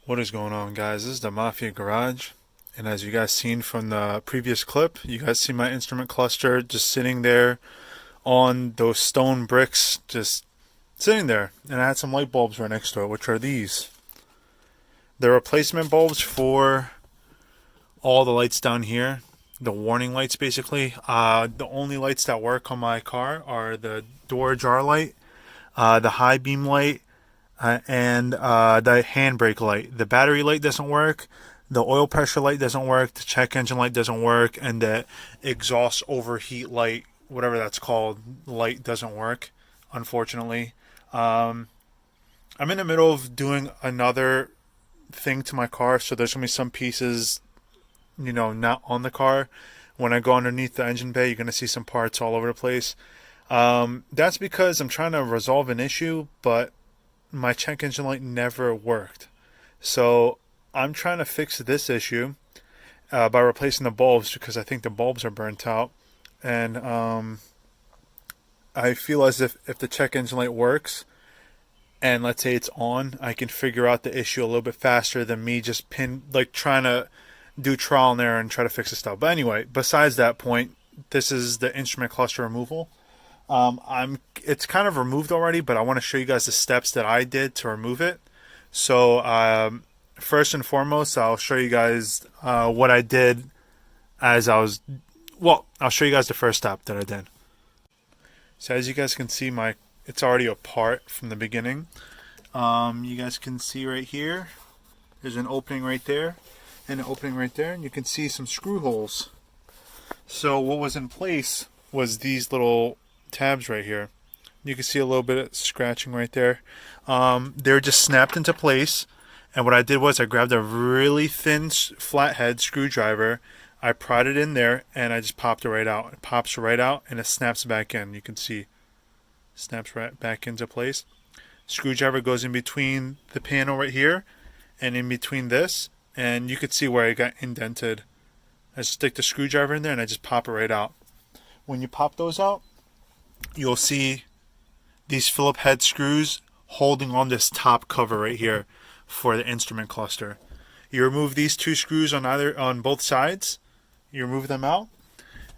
What is going on, guys? This is the Mafia Garage, and as you guys seen from the previous clip, you guys see my instrument cluster just sitting there on those stone bricks, just sitting there. And I had some light bulbs right next to it, which are these. They're replacement bulbs for all the lights down here, the warning lights basically. The only lights that work on my car are the door jar light, the high beam light, and the handbrake light. The battery light doesn't work. The oil pressure light doesn't work. The check engine light doesn't work. And the exhaust overheat light, whatever that's called, light doesn't work, unfortunately. I'm in the middle of doing another thing to my car, so there's going to be some pieces, not on the car. When I go underneath the engine bay, you're going to see some parts all over the place. That's because I'm trying to resolve an issue, but my check engine light never worked. So I'm trying to fix this issue by replacing the bulbs because I think the bulbs are burnt out. And I feel as if the check engine light works and let's say it's on, I can figure out the issue a little bit faster than me just trying to do trial and error and try to fix the stuff. But anyway, besides that point, this is the instrument cluster removal. It's kind of removed already, but I want to show you guys the steps that I did to remove it. So first and foremost, I'll show you guys what I did as I was. Well, I'll show you guys the first step that I did. So as you guys can see, it's already apart from the beginning. You guys can see right here. There's an opening right there, and an opening right there, and you can see some screw holes. So what was in place was these little tabs right here. You can see a little bit of scratching right there. They're just snapped into place, and what I did was I grabbed a really thin flathead screwdriver. I pried it in there and I just popped it right out. It pops right out and it snaps back in. You can see, snaps right back into place. Screwdriver goes in between the panel right here and in between this, and you could see where it got indented. I just stick the screwdriver in there and I just pop it right out. When you pop those out, you'll see these Phillips head screws holding on this top cover right here for the instrument cluster. You remove these two screws on both sides. You remove them out,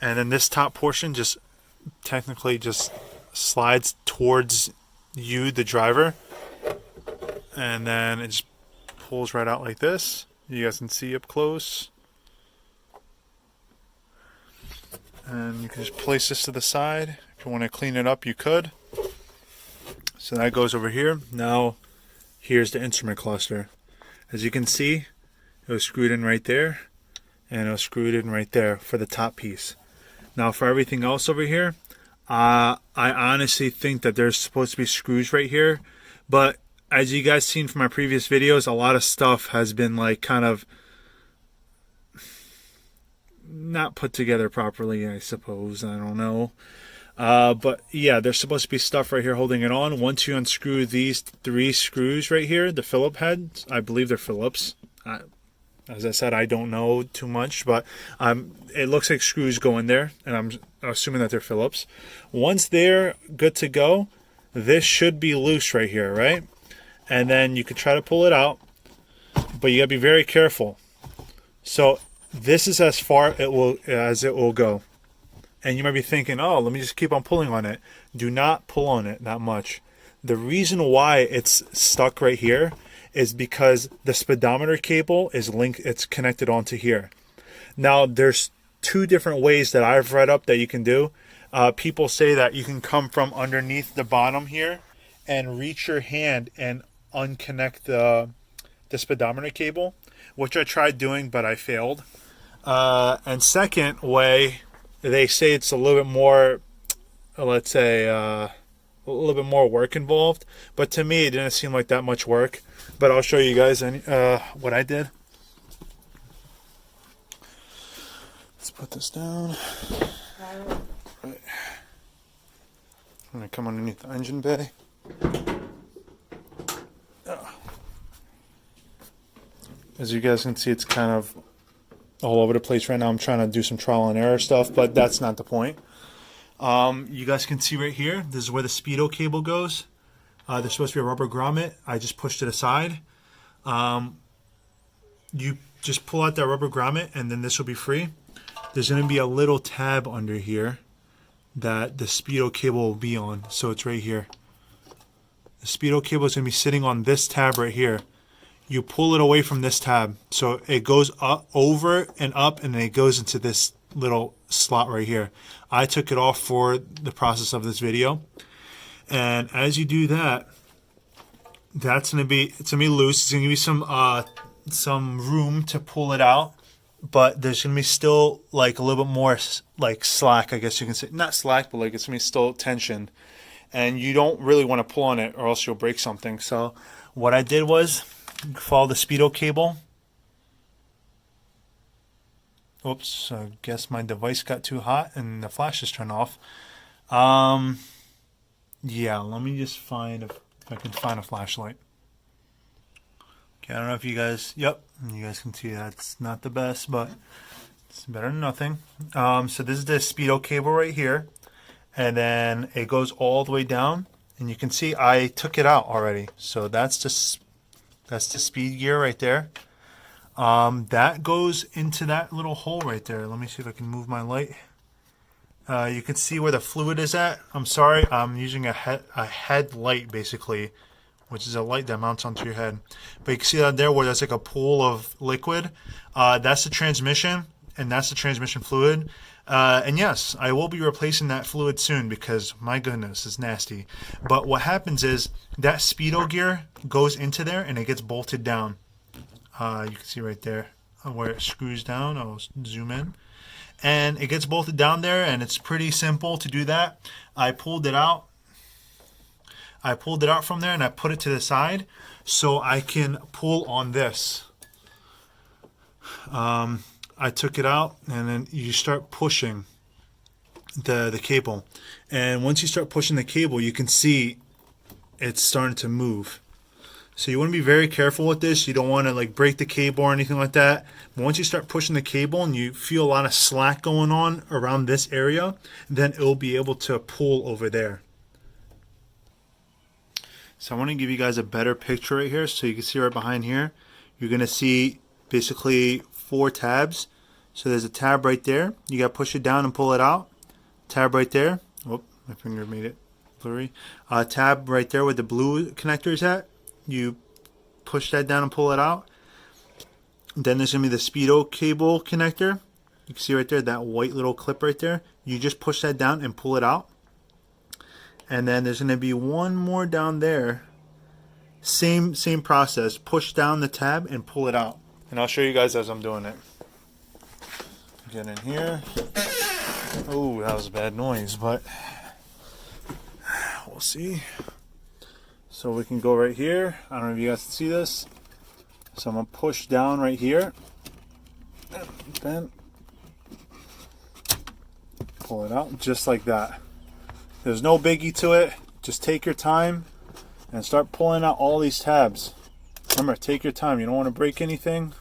and then this top portion just technically just slides towards you, the driver, and then it just pulls right out like this. You guys can see up close. And you can just place this to the side. If you want to clean it up, you could. So that goes over here. Now, here's the instrument cluster. As you can see, it was screwed in right there, and it was screwed in right there for the top piece. Now, for everything else over here, I honestly think that there's supposed to be screws right here, but as you guys seen from my previous videos, a lot of stuff has been like kind of not put together properly, I suppose. I don't know. But yeah, there's supposed to be stuff right here holding it on. Once you unscrew these three screws right here, the Phillips heads, I believe they're Phillips. As I said, I don't know too much, but it looks like screws go in there, and I'm assuming that they're Phillips. Once they're good to go, this should be loose right here, right? And then you could try to pull it out, but you gotta be very careful. So this is as far as it will go. And you might be thinking, oh, let me just keep on pulling on it. Do not pull on it that much. The reason why it's stuck right here is because the speedometer cable is it's connected onto here. Now, there's two different ways that I've read up that you can do. People say that you can come from underneath the bottom here and reach your hand and unconnect the speedometer cable, which I tried doing, but I failed. And second way, they say it's a little bit more, let's say, a little bit more work involved. But to me, it didn't seem like that much work. But I'll show you guys what I did. Let's put this down. Right. I'm going to come underneath the engine bay. As you guys can see, it's kind of all over the place right now. I'm trying to do some trial and error stuff, but that's not the point. You guys can see right here, this is where the speedo cable goes. There's supposed to be a rubber grommet. I just pushed it aside. you just pull out that rubber grommet, and then this will be free. There's going to be a little tab under here that the speedo cable will be on. So it's right here. The speedo cable is going to be sitting on this tab right here. You pull it away from this tab, so it goes up, over and up, and then it goes into this little slot right here. I took it off for the process of this video, and as you do that, it's gonna be loose. It's gonna be some room to pull it out, but there's gonna be still like a little bit more like slack, I guess you can say. Not slack, but like it's gonna be still tension, and you don't really want to pull on it, or else you'll break something. So what I did was follow the speedo cable. Oops, I guess my device got too hot and the flash is turned off. Yeah, let me just find if I can find a flashlight. Okay, I don't know if you guys, yep, you guys can see that's not the best, but it's better than nothing. So this is the speedo cable right here, and then it goes all the way down, and you can see I took it out already. So that's the speed gear right there. That goes into that little hole right there. Let me see if I can move my light. You can see where the fluid is at. I'm sorry, I'm using a headlight basically, which is a light that mounts onto your head. But you can see that there where there's like a pool of liquid. That's the transmission, and that's the transmission fluid. And yes, I will be replacing that fluid soon because my goodness, it's nasty. But what happens is that speedo gear goes into there and it gets bolted down. You can see right there where it screws down. I'll zoom in. And it gets bolted down there, and it's pretty simple to do that. I pulled it out. From there, and I put it to the side so I can pull on this. I took it out, and then you start pushing the cable. And once you start pushing the cable, you can see it's starting to move. So you want to be very careful with this. You don't want to like break the cable or anything like that. But once you start pushing the cable and you feel a lot of slack going on around this area, then it'll be able to pull over there. So I want to give you guys a better picture right here. So you can see right behind here, you're going to see basically 4 tabs. So there's a tab right there. You got to push it down and pull it out. Tab right there. Oh, my finger made it blurry. Tab right there where the blue connector is at. You push that down and pull it out. Then there's going to be the speedo cable connector. You can see right there, that white little clip right there. You just push that down and pull it out. And then there's going to be one more down there. Same process. Push down the tab and pull it out. And I'll show you guys as I'm doing it. Get in here. Oh, that was a bad noise, but we'll see. So we can go right here. I don't know if you guys can see this. So I'm going to push down right here. Then pull it out just like that. There's no biggie to it. Just take your time and start pulling out all these tabs. Remember, take your time. You don't want to break anything.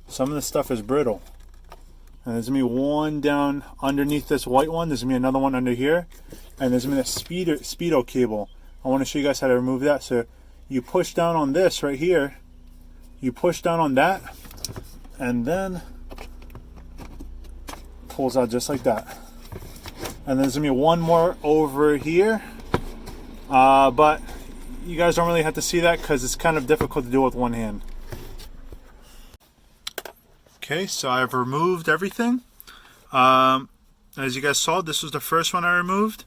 Some of this stuff is brittle. And there's going to be one down underneath this white one. There's going to be another one under here. And there's going to be a speedo cable. I want to show you guys how to remove that. So you push down on this right here. You push down on that. And then pulls out just like that. And there's going to be one more over here. But you guys don't really have to see that because it's kind of difficult to do with one hand. Okay, so I've removed everything. As you guys saw, this was the first one I removed.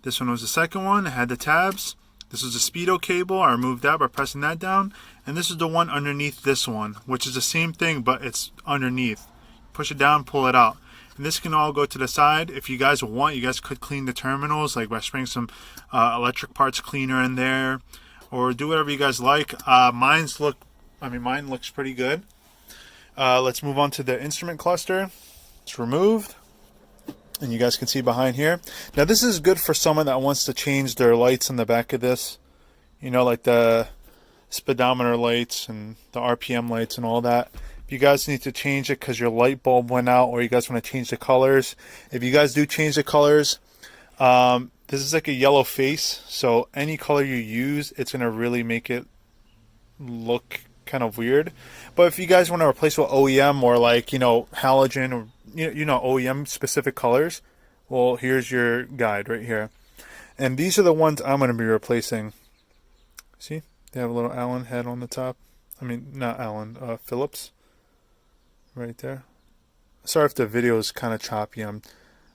This one was the second one. It had the tabs. This is the speedo cable. I removed that by pressing that down. And this is the one underneath this one, which is the same thing, but it's underneath. Push it down, pull it out. And this can all go to the side. If you guys want, you guys could clean the terminals, like by spraying some electric parts cleaner in there, or do whatever you guys like. Mine looks pretty good. Let's move on to the instrument cluster. It's removed. And you guys can see behind here. Now this is good for someone that wants to change their lights in the back of this. You know, like the speedometer lights and the RPM lights and all that. If you guys need to change it because your light bulb went out, or you guys want to change the colors. If you guys do change the colors, this is like a yellow face. So any color you use, it's going to really make it look kind of weird. But if you guys want to replace with OEM or like, you know, halogen or, you know, OEM specific colors, well, here's your guide right here. And these are the ones I'm going to be replacing. See? They have a little Allen head on the top. I mean, not Allen, Phillips. Right there. Sorry if the video is kind of choppy. I'm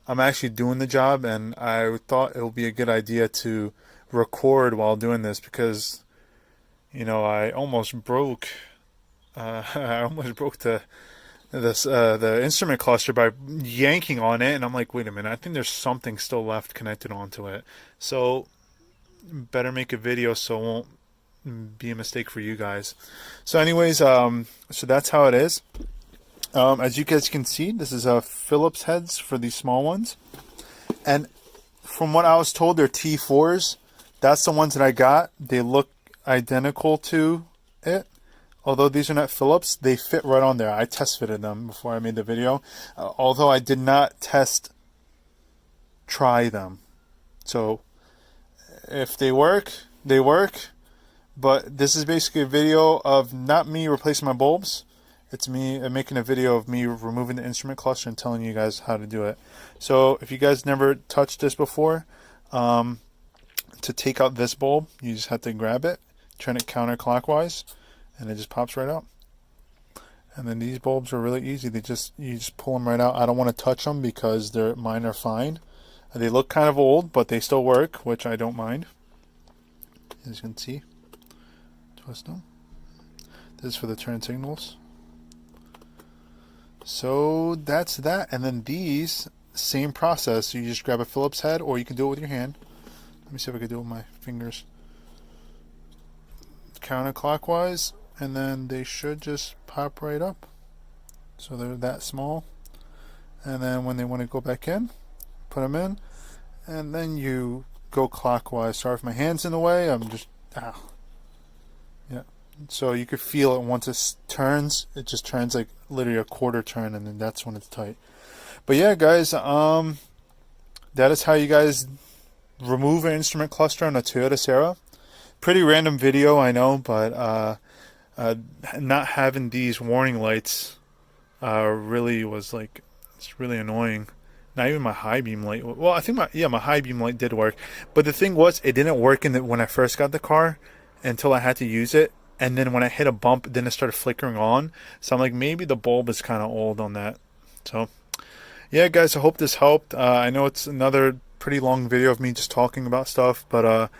actually doing the job, and I thought it would be a good idea to record while doing this because, you know, I almost broke. I almost broke the instrument cluster by yanking on it, and I'm like, wait a minute, I think there's something still left connected onto it. So better make a video so it won't be a mistake for you guys. So anyways, so that's how it is. As you guys can see, this is Phillips heads for these small ones. And from what I was told, they're T4s. That's the ones that I got. They look identical to it. Although these are not Phillips, they fit right on there. I test fitted them before I made the video. Although I did not try them. So if they work, they work. But this is basically a video of not me replacing my bulbs. It's me making a video of me removing the instrument cluster and telling you guys how to do it. So if you guys never touched this before, to take out this bulb, you just have to grab it, turn it counterclockwise, and it just pops right out. And then these bulbs are really easy. You just pull them right out. I don't want to touch them because mine are fine. They look kind of old, but they still work, which I don't mind. As you can see, twist them. This is for the turn signals. So that's that. And then these, same process. You just grab a Phillips head, or you can do it with your hand. Let me see if I can do it with my fingers. Counterclockwise, and then they should just pop right up. So they're that small. And then when they want to go back in, put them in, and then you go clockwise. Sorry if my hand's in the way. I'm just, yeah. So you could feel it once it turns. It just turns like literally a quarter turn, and then that's when it's tight. But yeah, guys, that is how you guys remove an instrument cluster on a Toyota Sera. Pretty random video, I know, but not having these warning lights really was like, it's really annoying. Not even my high beam light. Well, I think my high beam light did work, but the thing was, it didn't work when I first got the car until I had to use it. And then when I hit a bump, then it started flickering on. So I'm like, maybe the bulb is kind of old on that. So, yeah, guys, I hope this helped. I know it's another pretty long video of me just talking about stuff, but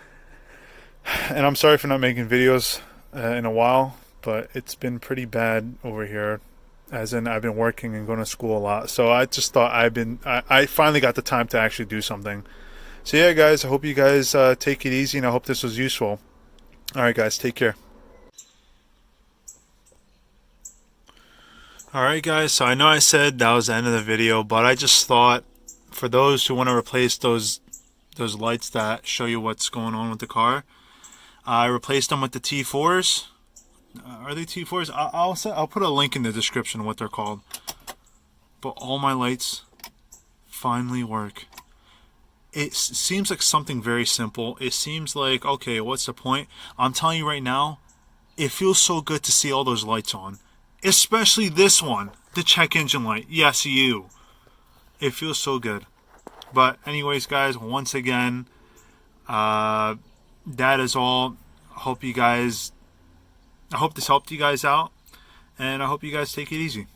and I'm sorry for not making videos in a while, but it's been pretty bad over here. As in, I've been working and going to school a lot. So I just thought I finally got the time to actually do something. So yeah, guys, I hope you guys take it easy, and I hope this was useful. All right, guys, take care. Alright guys, so I know I said that was the end of the video, but I just thought for those who want to replace those lights that show you what's going on with the car, I replaced them with the T4s. Are they T4s? I'll put a link in the description of what they're called. But all my lights finally work. It seems like something very simple. It seems like, okay, what's the point? I'm telling you right now, it feels so good to see all those lights on. Especially this one, the check engine light. Yes, you. It feels so good. But anyways, guys, once again, that is all. I hope this helped you guys out, and I hope you guys take it easy.